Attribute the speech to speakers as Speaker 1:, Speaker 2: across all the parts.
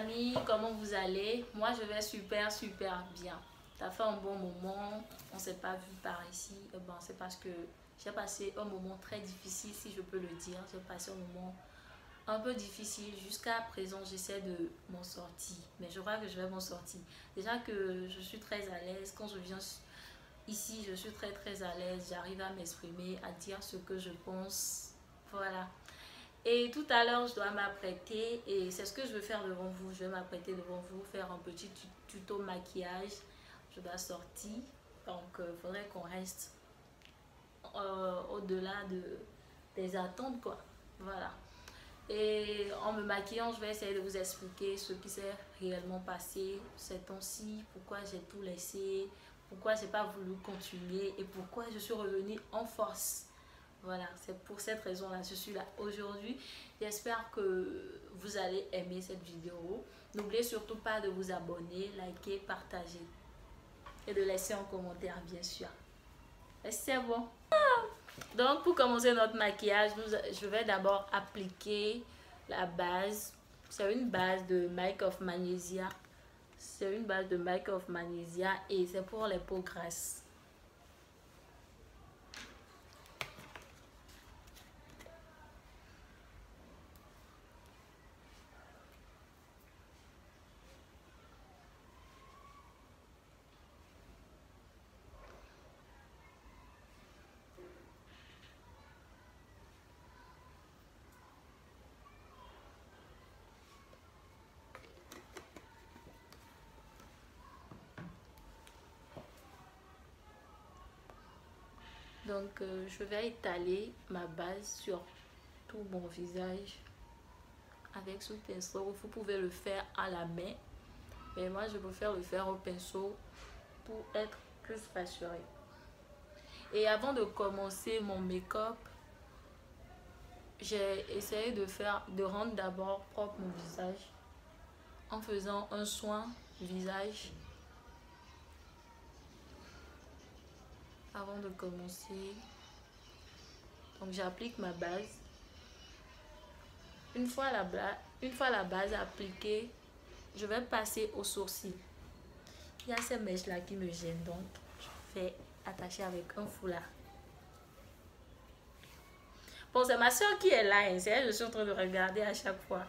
Speaker 1: amis, comment vous allez? Moi je vais super bien. Ça fait un bon moment, on s'est pas vu par ici. Bon, c'est parce que j'ai passé un moment très difficile, si je peux le dire. J'ai passé un moment un peu difficile. Jusqu'à présent, j'essaie de m'en sortir. Mais je crois que je vais m'en sortir. Déjà que je suis très à l'aise. Quand je viens ici, je suis très à l'aise. J'arrive à m'exprimer, à dire ce que je pense. Voilà. Et tout à l'heure, je dois m'apprêter et c'est ce que je veux faire devant vous. Je vais m'apprêter devant vous, faire un petit tuto maquillage. Je dois sortir, donc il faudrait qu'on reste au-delà des attentes, quoi. Voilà. Et en me maquillant, je vais essayer de vous expliquer ce qui s'est réellement passé ces temps-ci, pourquoi j'ai tout laissé, pourquoi j'ai pas voulu continuer et pourquoi je suis revenue en force. Voilà, c'est pour cette raison-là, je suis là aujourd'hui. J'espère que vous allez aimer cette vidéo. N'oubliez surtout pas de vous abonner, liker, partager et de laisser un commentaire, bien sûr. C'est bon. Donc, pour commencer notre maquillage, je vais d'abord appliquer la base. C'est une base de Make of Magnesia. C'est une base de Make of Magnesia et c'est pour les peaux grasses. Donc, je vais étaler ma base sur tout mon visage avec ce pinceau. Vous pouvez le faire à la main, mais moi, je préfère le faire au pinceau pour être plus rassurée. Et avant de commencer mon make-up, j'ai essayé de rendre d'abord propre mon visage en faisant un soin visage avant de commencer. Donc j'applique ma base. Une fois la base appliquée, je vais passer au sourcil. Il y a ces mèches là qui me gênent, donc je vais attacher avec un foulard. Bon, c'est ma soeur qui est là, hein. C'est elle, je suis en train de regarder à chaque fois.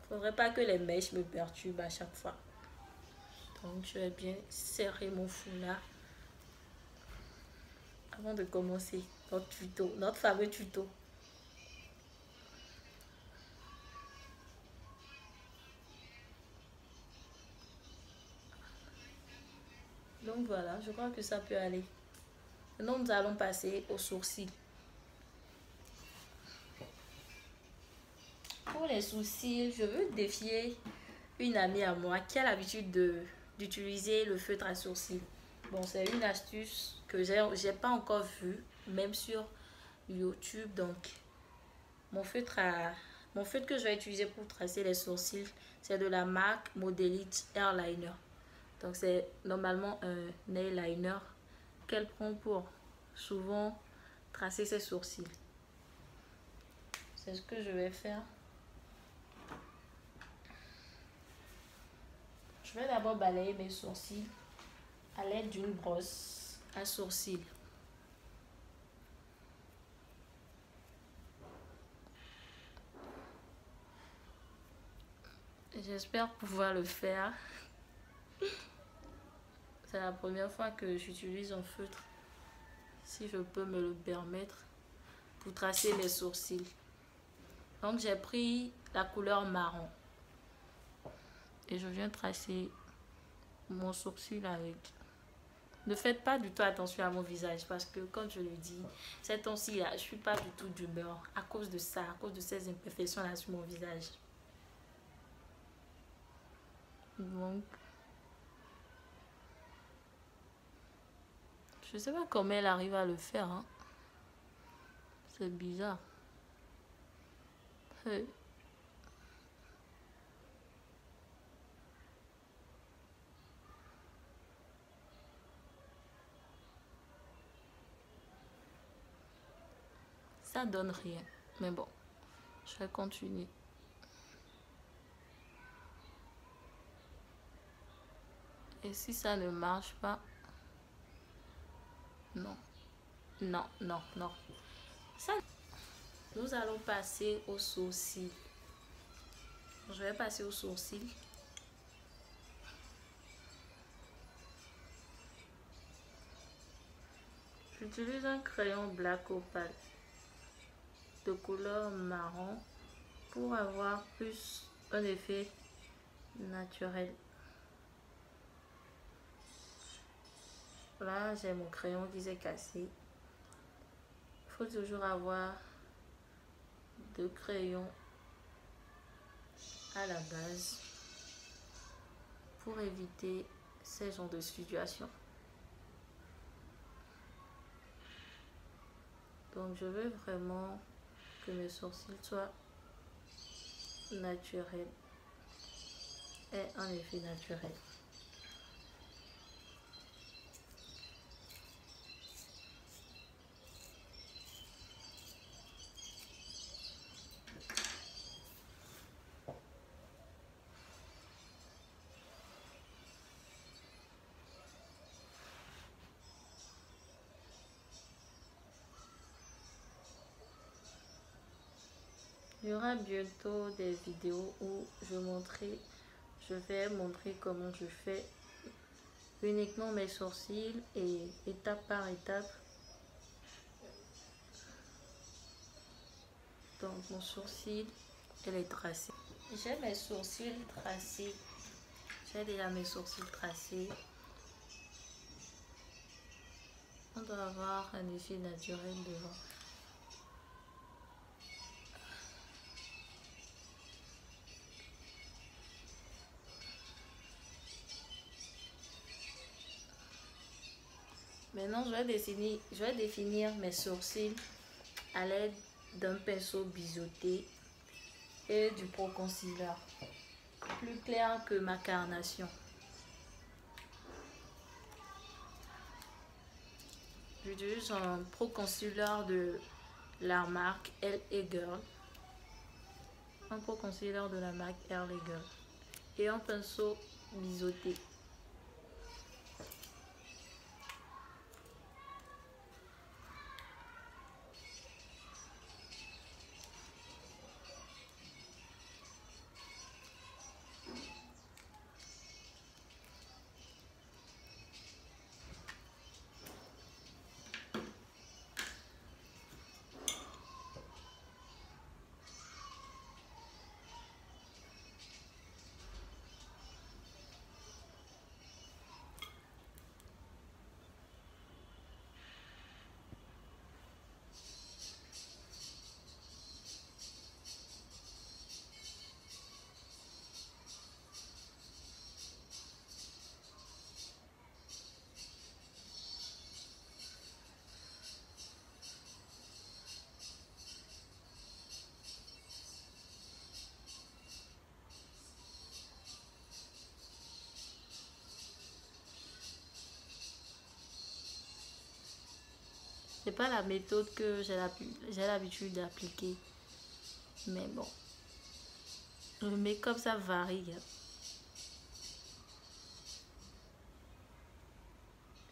Speaker 1: Faudrait pas que les mèches me perturbent à chaque fois. Donc je vais bien serrer mon foulard avant de commencer notre tuto, notre fameux tuto. Donc voilà, je crois que ça peut aller. Maintenant nous allons passer aux sourcils. Pour les sourcils, je veux défier une amie à moi qui a l'habitude d'utiliser le feutre à sourcils. Bon, c'est une astuce que j'ai pas encore vue, même sur YouTube. Donc, mon feutre que je vais utiliser pour tracer les sourcils, c'est de la marque Modelite Airliner. Donc, c'est normalement un nail liner qu'elle prend pour souvent tracer ses sourcils. C'est ce que je vais faire. Je vais d'abord balayer mes sourcils à l'aide d'une brosse à sourcils. J'espère pouvoir le faire. C'est la première fois que j'utilise un feutre, si je peux me le permettre, pour tracer mes sourcils. Donc j'ai pris la couleur marron et je viens tracer mon sourcil avec. Ne faites pas du tout attention à mon visage parce que, comme je le dis, ces temps-ci là, je suis pas du tout d'humeur à cause de ça, à cause de ces imperfections là sur mon visage. Donc, je sais pas comment elle arrive à le faire, hein. C'est bizarre. Hey. ça donne rien. Mais bon, je vais continuer. Et si ça ne marche pas, non, non, non, non. Ça, nous allons passer aux sourcils. Je vais passer aux sourcils. J'utilise un crayon black opal de couleur marron pour avoir plus un effet naturel. Là, j'ai mon crayon qui s'est cassé. Il faut toujours avoir deux crayons à la base pour éviter ces genres de situations. Donc, je veux vraiment que mes sourcils soient naturels et un effet naturel. Il y aura bientôt des vidéos où je vais montrer comment je fais uniquement mes sourcils et étape par étape. Donc mon sourcil, elle est tracée. J'ai mes sourcils tracés. J'ai déjà mes sourcils tracés. On doit avoir un effet naturel devant. Maintenant, je vais définir mes sourcils à l'aide d'un pinceau biseauté et du Pro Concealer, plus clair que ma carnation. J'utilise un Pro Concealer de la marque LA Girl. Un Pro Concealer de la marque LA Girl. Et un pinceau biseauté. C'est pas la méthode que j'ai l'habitude d'appliquer. Mais bon. Le make-up, ça varie.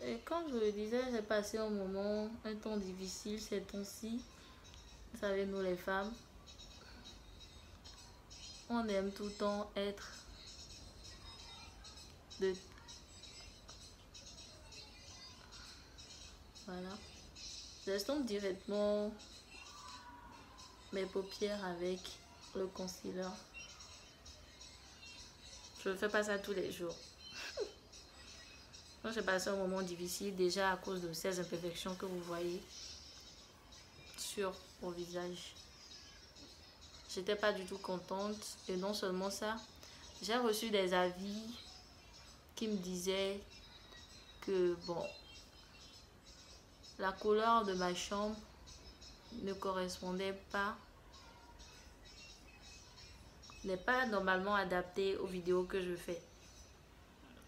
Speaker 1: Et comme je le disais, j'ai passé un temps difficile ces temps-ci. Vous savez, nous les femmes, on aime tout le temps être de... Voilà. J'estompe directement mes paupières avec le concealer. Je ne fais pas ça tous les jours. Moi, j'ai passé un moment difficile déjà à cause de ces imperfections que vous voyez sur mon visage. J'étais pas du tout contente. Et non seulement ça, j'ai reçu des avis qui me disaient que bon, la couleur de ma chambre ne correspondait pas, n'est pas normalement adaptée aux vidéos que je fais.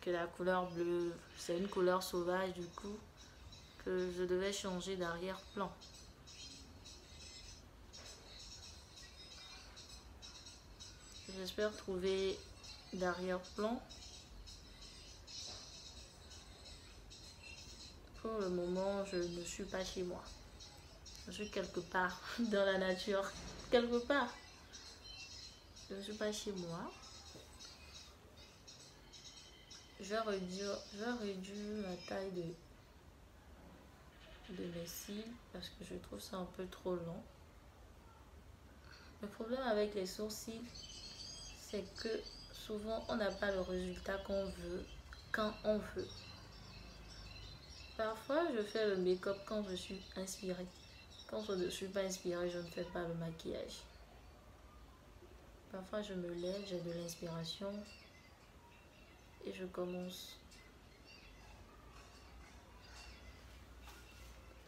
Speaker 1: Que la couleur bleue, c'est une couleur sauvage, du coup, que je devais changer d'arrière-plan. J'espère trouver d'arrière-plan. Pour le moment, je ne suis pas chez moi. Je suis quelque part dans la nature. Quelque part. Je ne suis pas chez moi. Je vais réduire la taille de mes cils parce que je trouve ça un peu trop long. Le problème avec les sourcils, c'est que souvent on n'a pas le résultat qu'on veut quand on veut. Parfois je fais le make-up quand je suis inspirée. Quand je ne suis pas inspirée, je ne fais pas le maquillage. Parfois je me lève, j'ai de l'inspiration et je commence.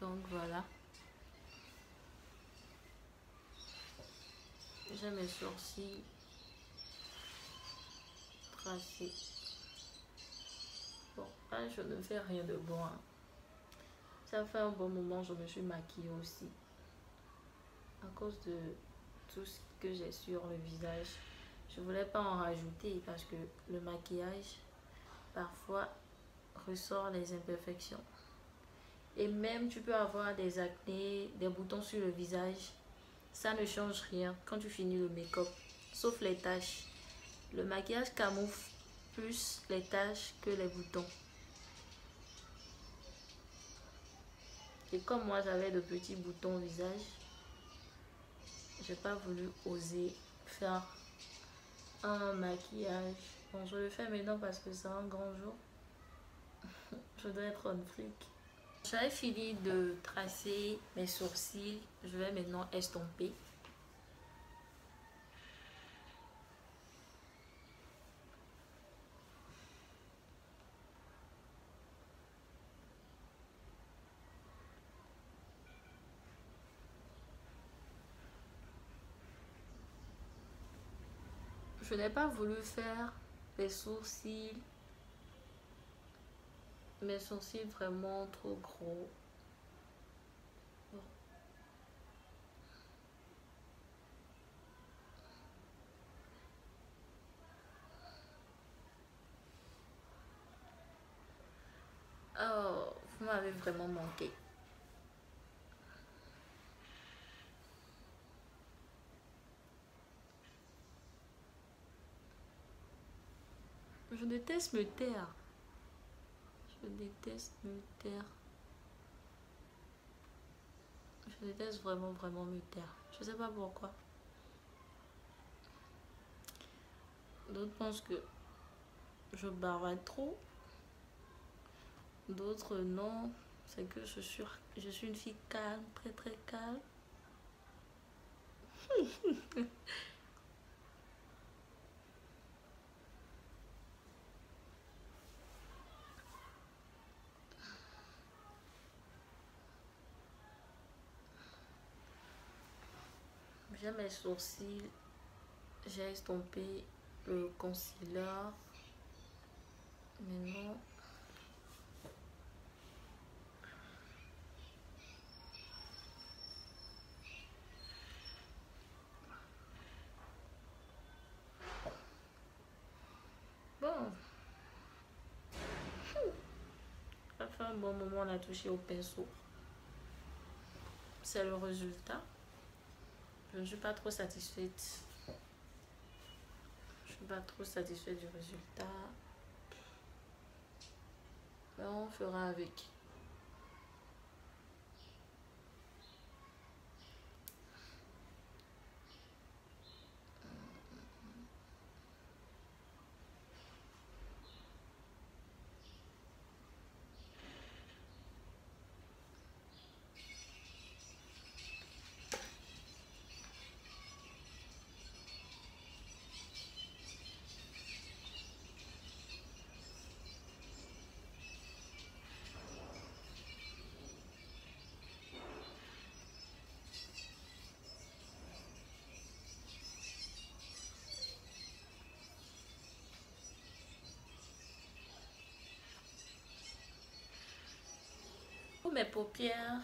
Speaker 1: Donc voilà. J'ai mes sourcils tracés. Bon, là, je ne fais rien de bon. Hein. Ça fait un bon moment, je me suis maquillée aussi. À cause de tout ce que j'ai sur le visage. Je voulais pas en rajouter parce que le maquillage, parfois, ressort les imperfections. Et même, tu peux avoir des acnés, des boutons sur le visage. Ça ne change rien quand tu finis le make-up, sauf les taches. Le maquillage camoufle plus les taches que les boutons. Et comme moi j'avais de petits boutons au visage, j'ai pas voulu oser faire un maquillage. Bon, je le fais maintenant parce que c'est un grand jour. Je dois être en flic. J'avais fini de tracer mes sourcils. Je vais maintenant estomper. Je n'ai pas voulu faire les sourcils, mes sourcils vraiment trop gros. Oh, vous m'avez vraiment manqué. Je déteste me taire. Je déteste me taire. Je déteste vraiment me taire. Je sais pas pourquoi. D'autres pensent que je bavarde trop. D'autres non. C'est que je suis une fille calme, très très calme. J'ai mes sourcils. J'ai estompé le concealer. Maintenant, bon, ça fait un bon moment, on a touché au pinceau. C'est le résultat. Je ne suis pas trop satisfaite. Je ne suis pas trop satisfaite du résultat. Mais on fera avec. Pour mes paupières,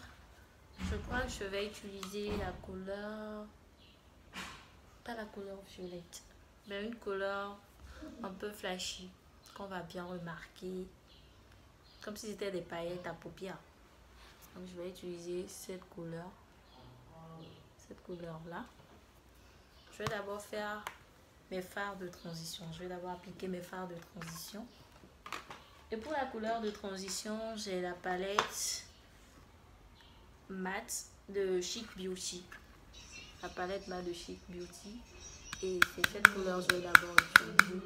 Speaker 1: je crois que je vais utiliser la couleur, pas la couleur violette, mais une couleur un peu flashy qu'on va bien remarquer, comme si c'était des paillettes à paupières. Donc je vais utiliser cette couleur là. Je vais d'abord faire mes fards de transition. Je vais d'abord appliquer mes fards de transition. Et pour la couleur de transition, j'ai la palette mat de Chic Beauty. La palette mat de Chic Beauty. Et c'est cette couleur que je vais d'abord utiliser.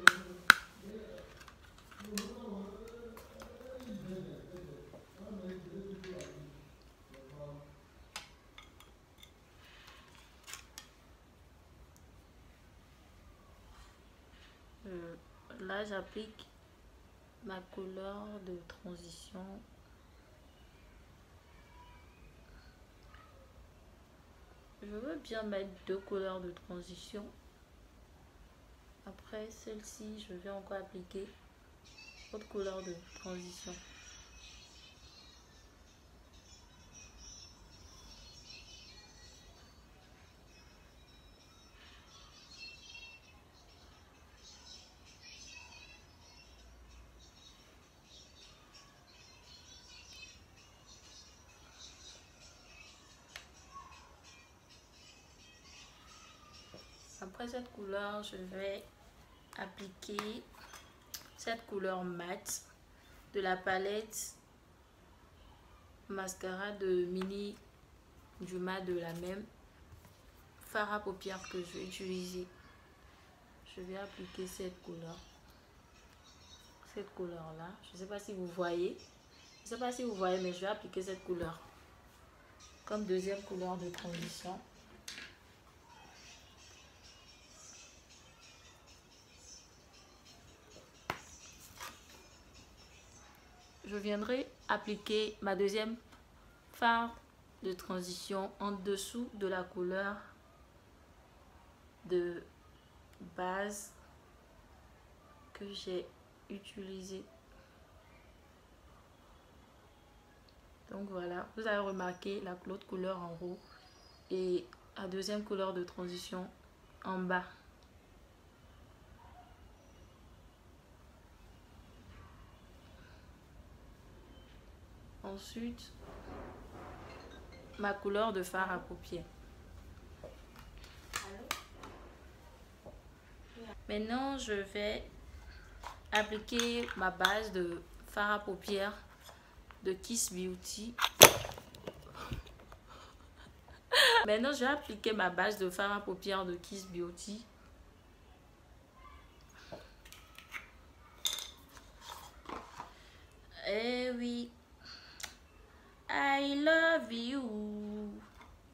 Speaker 1: Là, j'applique ma couleur de transition. Je veux bien mettre 2 couleurs de transition. Après celle-ci, je vais encore appliquer autre couleur de transition. Après cette couleur, je vais appliquer cette couleur mat de la palette mascara de Mini du mat de la même fard à paupières que je vais utiliser. Je vais appliquer cette couleur là. Je ne sais pas si vous voyez. Je ne sais pas si vous voyez, mais je vais appliquer cette couleur comme deuxième couleur de transition. Je viendrai appliquer ma deuxième fard de transition en dessous de la couleur de base que j'ai utilisée. Donc voilà, vous avez remarqué l'autre couleur en haut et la deuxième couleur de transition en bas. Ensuite, ma couleur de fard à paupières. Maintenant, je vais appliquer ma base de fard à paupières de Kiss Beauty. Maintenant, je vais appliquer ma base de fard à paupières de Kiss Beauty. Eh oui, I love you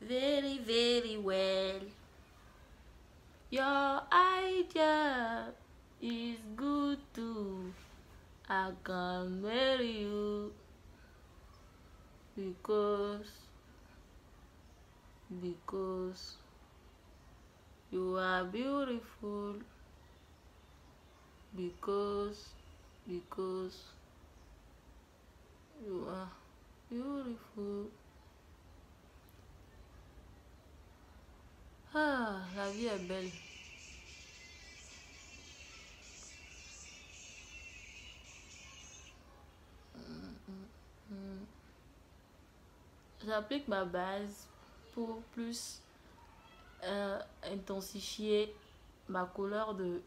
Speaker 1: very, very well. Your idea is good too. I can marry you because you are beautiful. Because you are beautiful. Ah, la vie est belle. J'applique ma base pour plus intensifier ma couleur de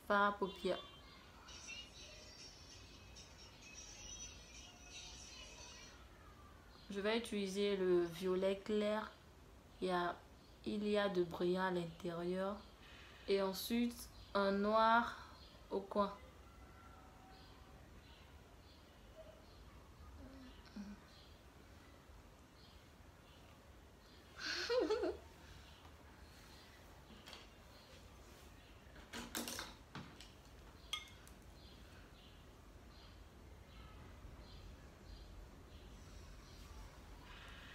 Speaker 1: fard à paupières. Je vais utiliser le violet clair. Il y a de brillant à l'intérieur. Et ensuite, un noir au coin.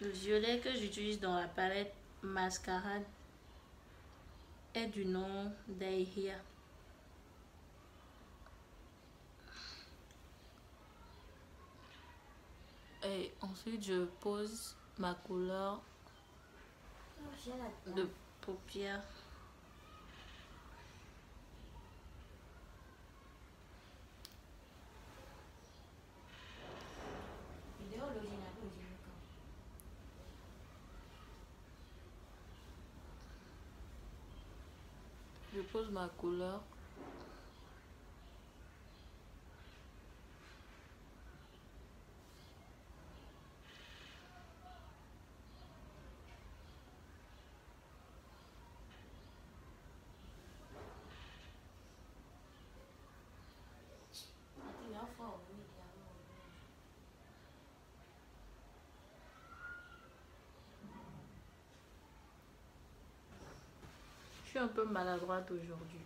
Speaker 1: Le violet que j'utilise dans la palette Mascarade est du nom d'Aihia. Et ensuite, je pose ma couleur de paupières. pose ma couleur. Je suis un peu maladroite aujourd'hui.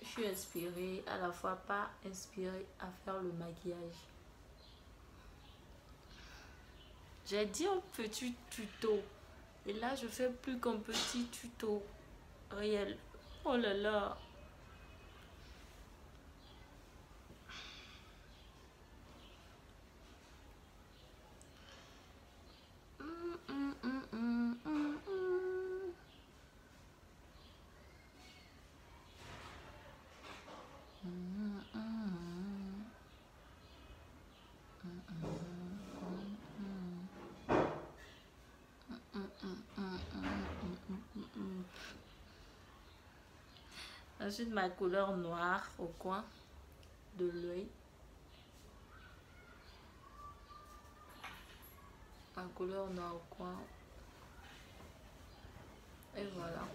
Speaker 1: Je suis inspirée, à la fois pas inspirée à faire le maquillage. J'ai dit un petit tuto. Et là, je fais plus qu'un petit tuto réel. Oh là là. Ensuite, ma couleur noire au coin de l'œil. Ma couleur noire au coin. Et voilà.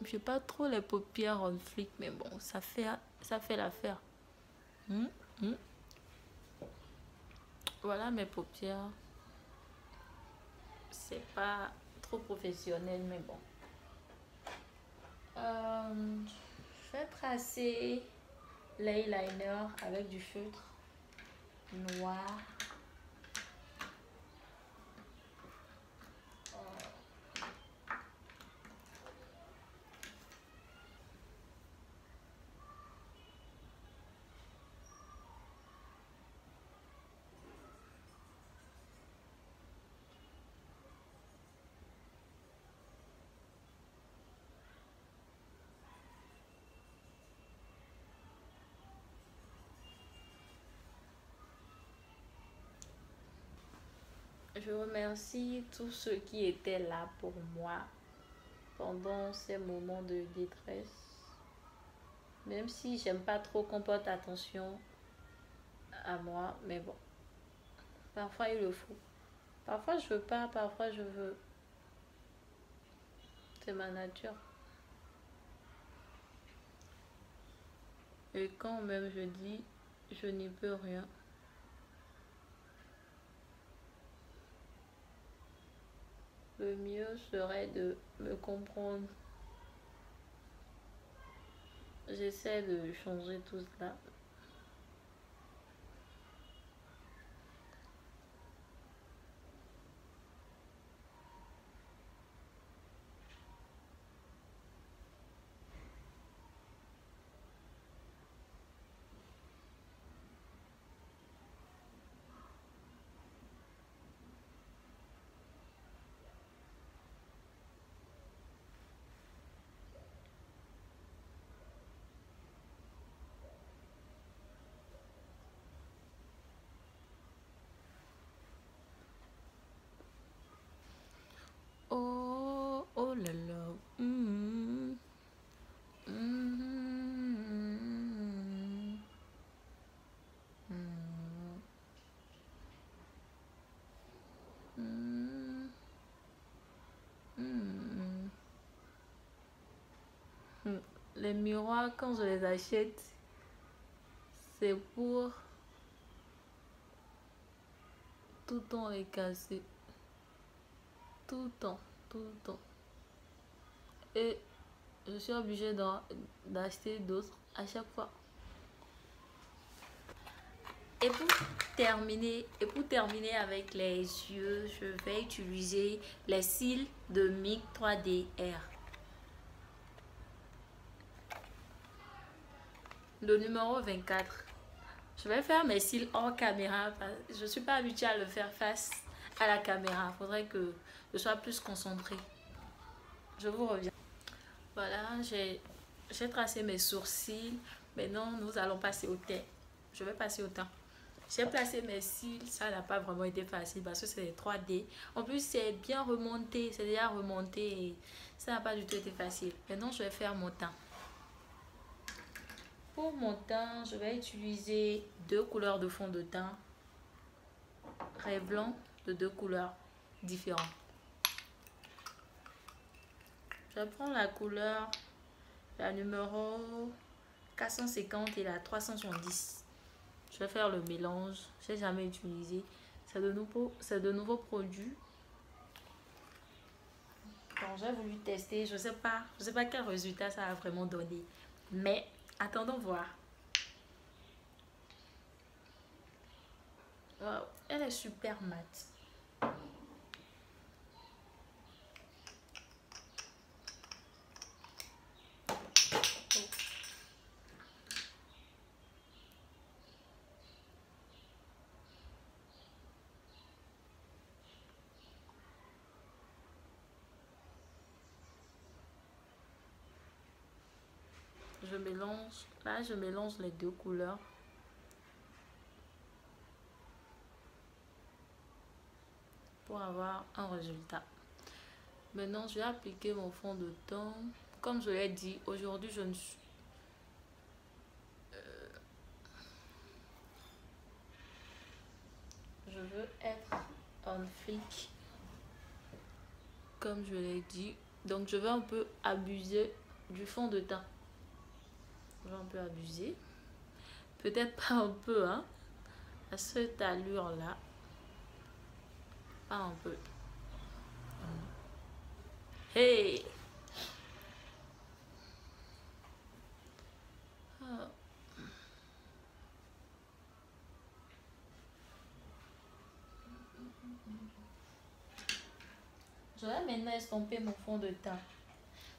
Speaker 1: J'ai pas trop les paupières en flic, mais bon, ça fait l'affaire. Voilà mes paupières. C'est pas trop professionnel, mais bon. Je vais tracer l'eyeliner avec du feutre noir. Je remercie tous ceux qui étaient là pour moi pendant ces moments de détresse. Même si j'aime pas trop qu'on porte attention à moi, mais bon, parfois il le faut. Parfois je veux pas, parfois je veux. C'est ma nature. Et quand même je dis, je n'y peux rien. Le mieux serait de me comprendre. J'essaie de changer tout cela. Oh, oh là là. Les miroirs, quand je les achète, c'est pour tout le temps les casser. Tout le temps, tout le temps. Et je suis obligée d'acheter d'autres à chaque fois. Et pour terminer avec les yeux, je vais utiliser les cils de MIC 3D R. Le numéro 24. Je vais faire mes cils hors caméra. Je ne suis pas habituée à le faire face à la caméra. Il faudrait que je sois plus concentrée. Je vous reviens. Voilà, j'ai tracé mes sourcils. Maintenant, nous allons passer au teint. Je vais passer au teint. J'ai placé mes cils. Ça n'a pas vraiment été facile parce que c'est 3D. En plus, c'est bien remonté. C'est déjà remonté. Et ça n'a pas du tout été facile. Maintenant, je vais faire mon teint. Pour mon teint, je vais utiliser 2 couleurs de fond de teint. Rêve de 2 couleurs différentes. Je prends la couleur, la numéro 450 et la 370. Je vais faire le mélange. Je n'ai jamais utilisé. C'est de nouveaux produits. Donc j'ai voulu tester. Je sais pas quel résultat ça a vraiment donné. Mais attendons voir. Wow, elle est super mate. Je mélange. Là, je mélange les 2 couleurs. Pour avoir un résultat. Maintenant, je vais appliquer mon fond de teint. Comme je l'ai dit, aujourd'hui, je ne suis... je veux être on flic. Comme je l'ai dit. Donc, je vais un peu abuser du fond de teint. Je vais un peu abuser. Peut-être pas un peu, hein. À cette allure-là. Pas un peu. Hey! Je vais maintenant estomper mon fond de teint.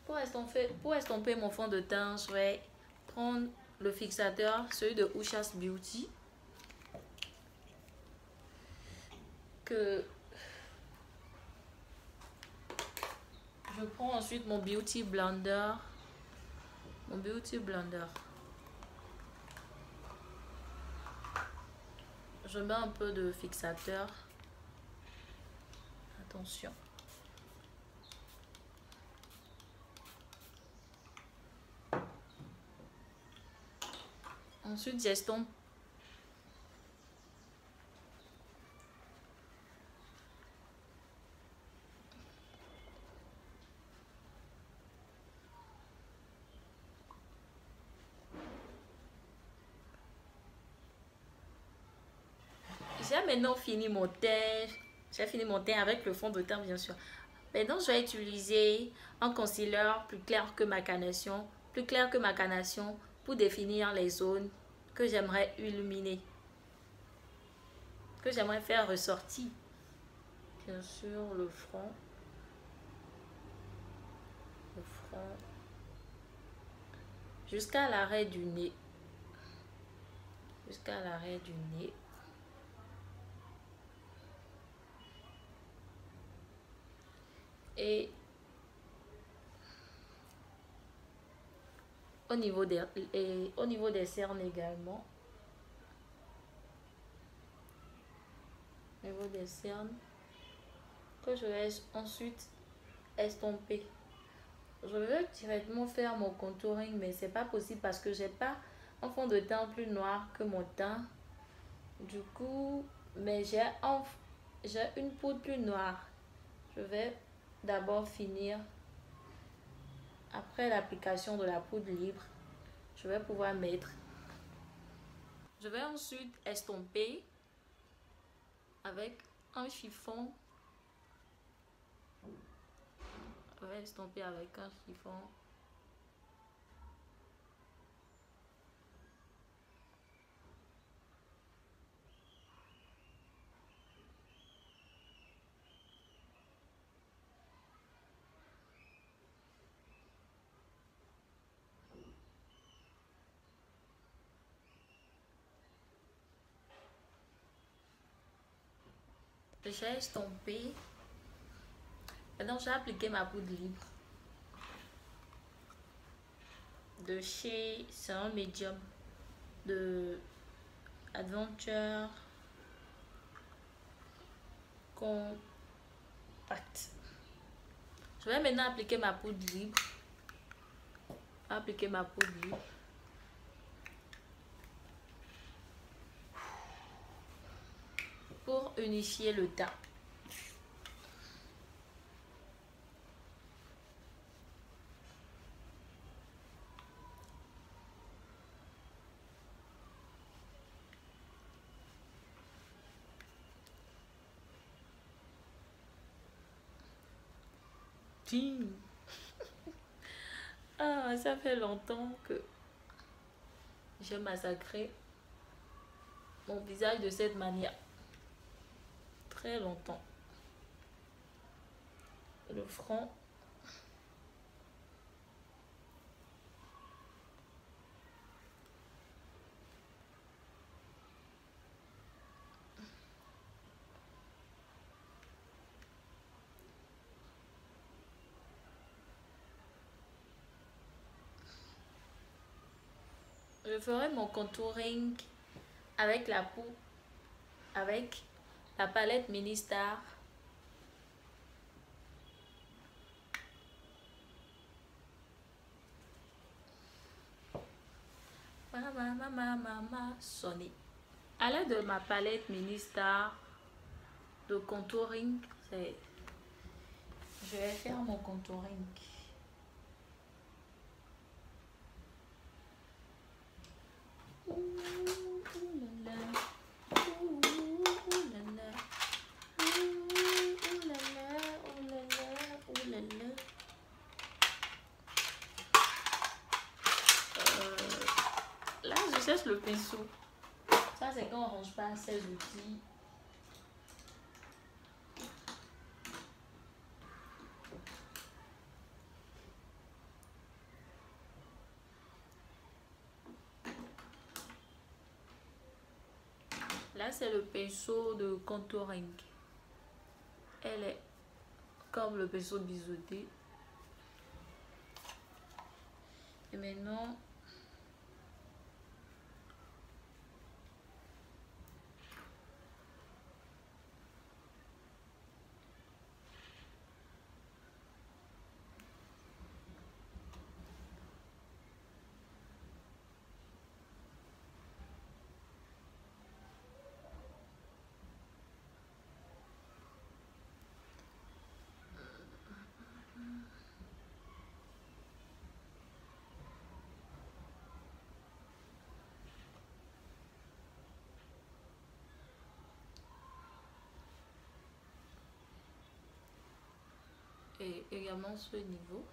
Speaker 1: Pour estomper mon fond de teint, je vais prendre le fixateur, celui de Ushas Beauty. Je prends ensuite mon Beauty Blender. Je mets un peu de fixateur. Attention. Ensuite, j'estompe. J'ai maintenant fini mon teint. J'ai fini mon teint avec le fond de teint, bien sûr. Maintenant, je vais utiliser un concealer plus clair que ma carnation. Pour définir les zones que j'aimerais illuminer. Que j'aimerais faire ressortir. Bien sûr, le front. Jusqu'à l'arrêt du nez. Et au niveau des cernes également. Au niveau des cernes. Que je vais ensuite estomper. Je veux directement faire mon contouring, mais c'est pas possible parce que j'ai pas un fond de teint plus noir que mon teint. Du coup, mais j'ai une poudre plus noire. Je vais d'abord finir. Après l'application de la poudre libre, je vais pouvoir mettre. Je vais ensuite estomper avec un chiffon. Je vais estomper avec un chiffon. J'ai estompé. Maintenant, j'ai appliqué ma poudre libre de chez, c'est un médium de Adventure Compact. Je vais maintenant appliquer ma poudre libre. Appliquer ma poudre libre. Pour unifier le teint. Ah, ça fait longtemps que j'ai massacré mon visage de cette manière. Très longtemps. Le front. Je ferai mon contouring avec la peau, avec la palette Mini Star. Sonné. À l'aide de ma palette Mini Star de contouring, je vais faire mon contouring. Là, je cherche le pinceau. Ça, c'est quand on range pas ses outils. Là, c'est le pinceau de contouring. Elle est comme le pinceau biseauté. Et maintenant, et également ce niveau.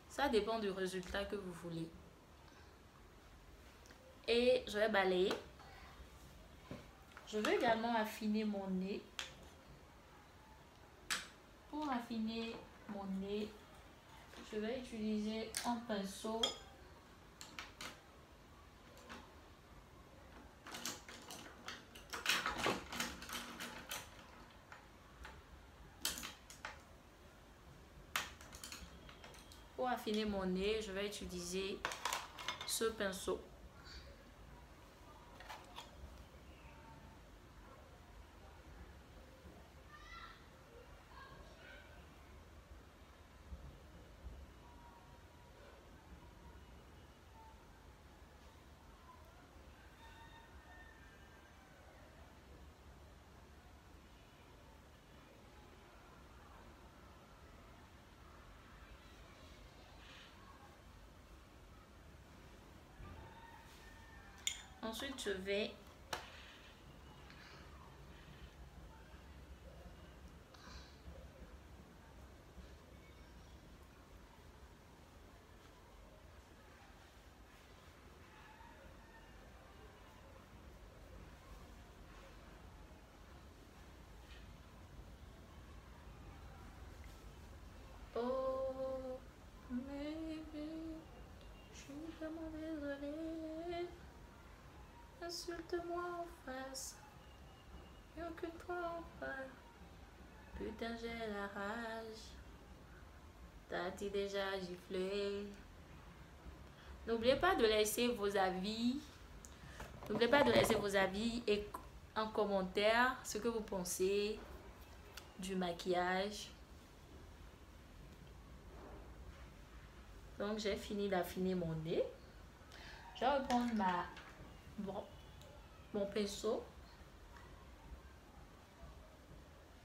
Speaker 1: Ça dépend du résultat que vous voulez. Et je vais balayer. Je vais également affiner mon nez. Pour affiner mon nez, je vais utiliser un pinceau Pour affiner mon nez, je vais utiliser ce pinceau. Ensuite, je vais insulte-moi en face, rien que toi en face. Putain, j'ai la rage. T'as-tu déjà giflé? N'oubliez pas de laisser vos avis. N'oubliez pas de laisser vos avis et en commentaire ce que vous pensez du maquillage. Donc, j'ai fini d'affiner mon nez. Je vais reprendre mon pinceau.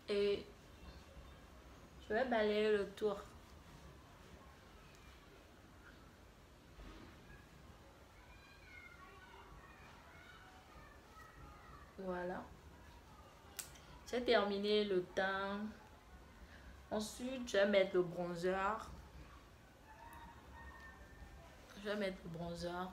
Speaker 1: Et je vais balayer le tour. Voilà. J'ai terminé le teint. Ensuite, je vais mettre le bronzer. Je vais mettre le bronzer.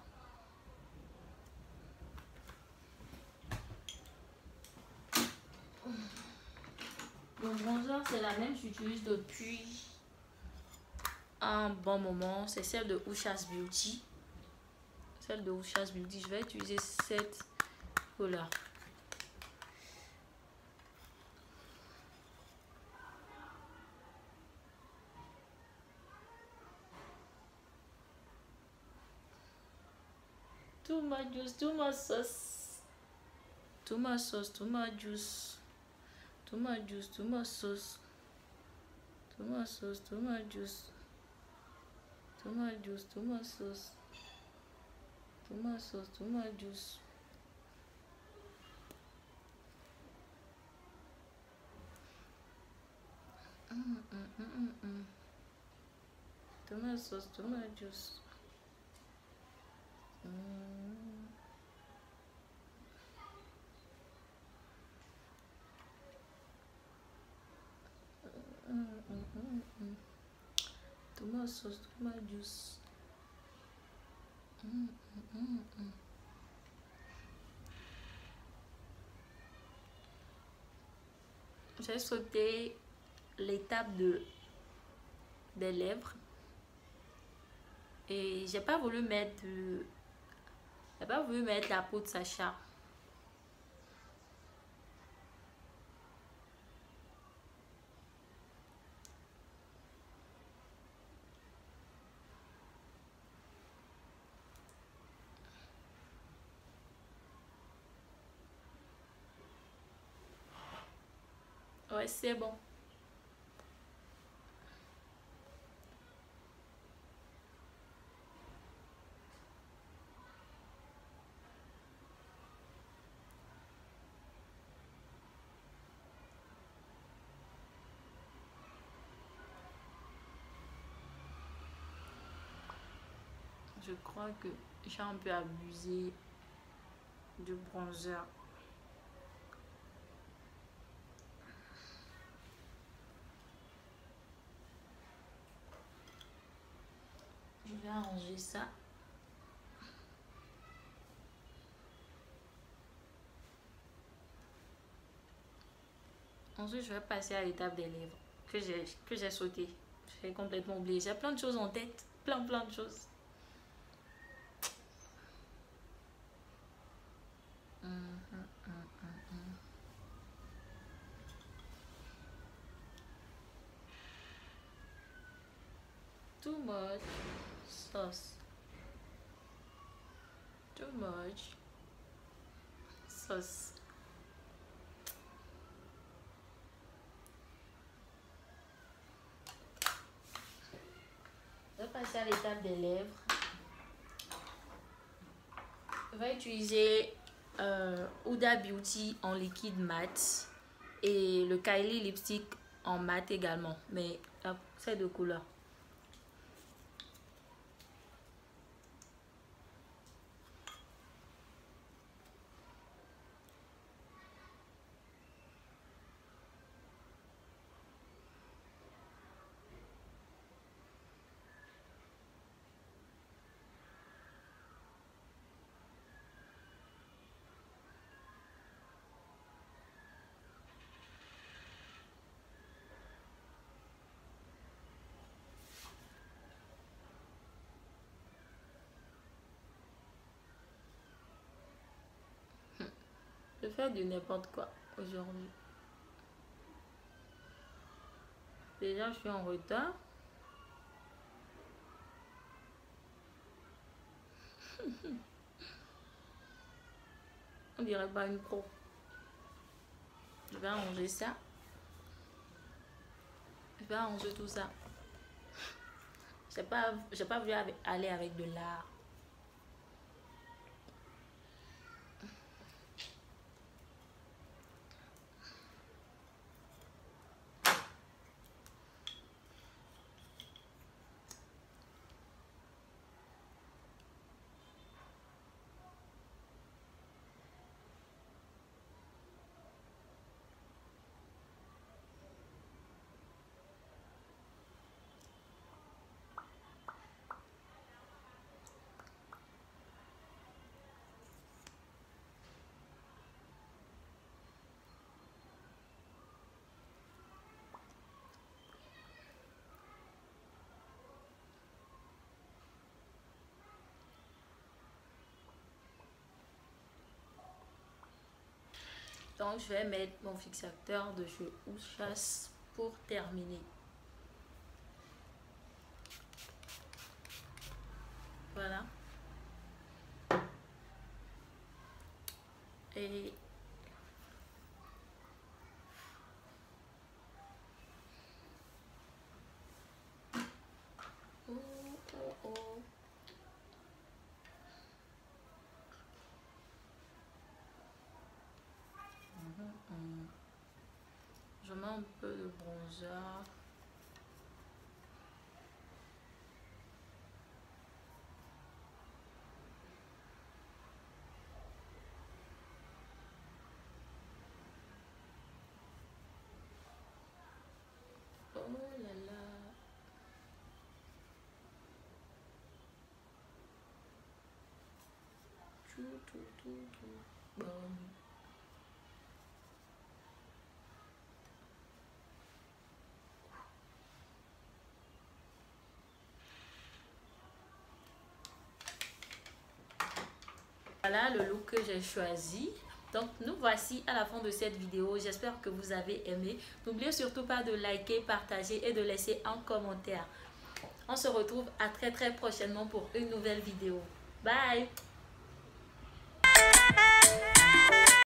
Speaker 1: Le bronzer, c'est la même que j'utilise depuis un bon moment. C'est celle de Ushas Beauty. Celle de Ushas Beauty. Je vais utiliser cette couleur. Too much juice, too much sauce. Too much sauce, too much juice. Too much juice, too much sauce. Too much sauce, too much juice. Too much juice, too much sauce. Too much sauce, too much juice. Too much sauce, too much juice. Too much sauce, too much juice. J'ai sauté l'étape des lèvres et j'ai pas voulu mettre la peau de Sacha. Ouais, c'est bon. Je crois que j'ai un peu abusé du bronzer. Je vais arranger ça. Ensuite, je vais passer à l'étape des lèvres que j'ai sauté. J'ai complètement oublié. J'ai plein de choses en tête. Plein de choses. Too much sauce. Too much sauce. Je vais passer à l'étape des lèvres. Je vais utiliser Huda Beauty en liquide mat et le Kylie lipstick en mat également, mais c'est de couleur. Je fais du n'importe quoi aujourd'hui. Déjà, je suis en retard. On dirait pas une pro. Je vais arranger ça. Je vais arranger tout ça. J'ai pas voulu aller avec de l'art. Donc, je vais mettre mon fixateur de cheveux ou chasse pour terminer. Voilà. Et oh, oh, oh. Je mets un peu de bronzer. Oh là là. Bon. Voilà le look que j'ai choisi. Donc nous voici à la fin de cette vidéo. J'espère que vous avez aimé. N'oubliez surtout pas de liker, partager et de laisser un commentaire. On se retrouve à très prochainement pour une nouvelle vidéo. Bye!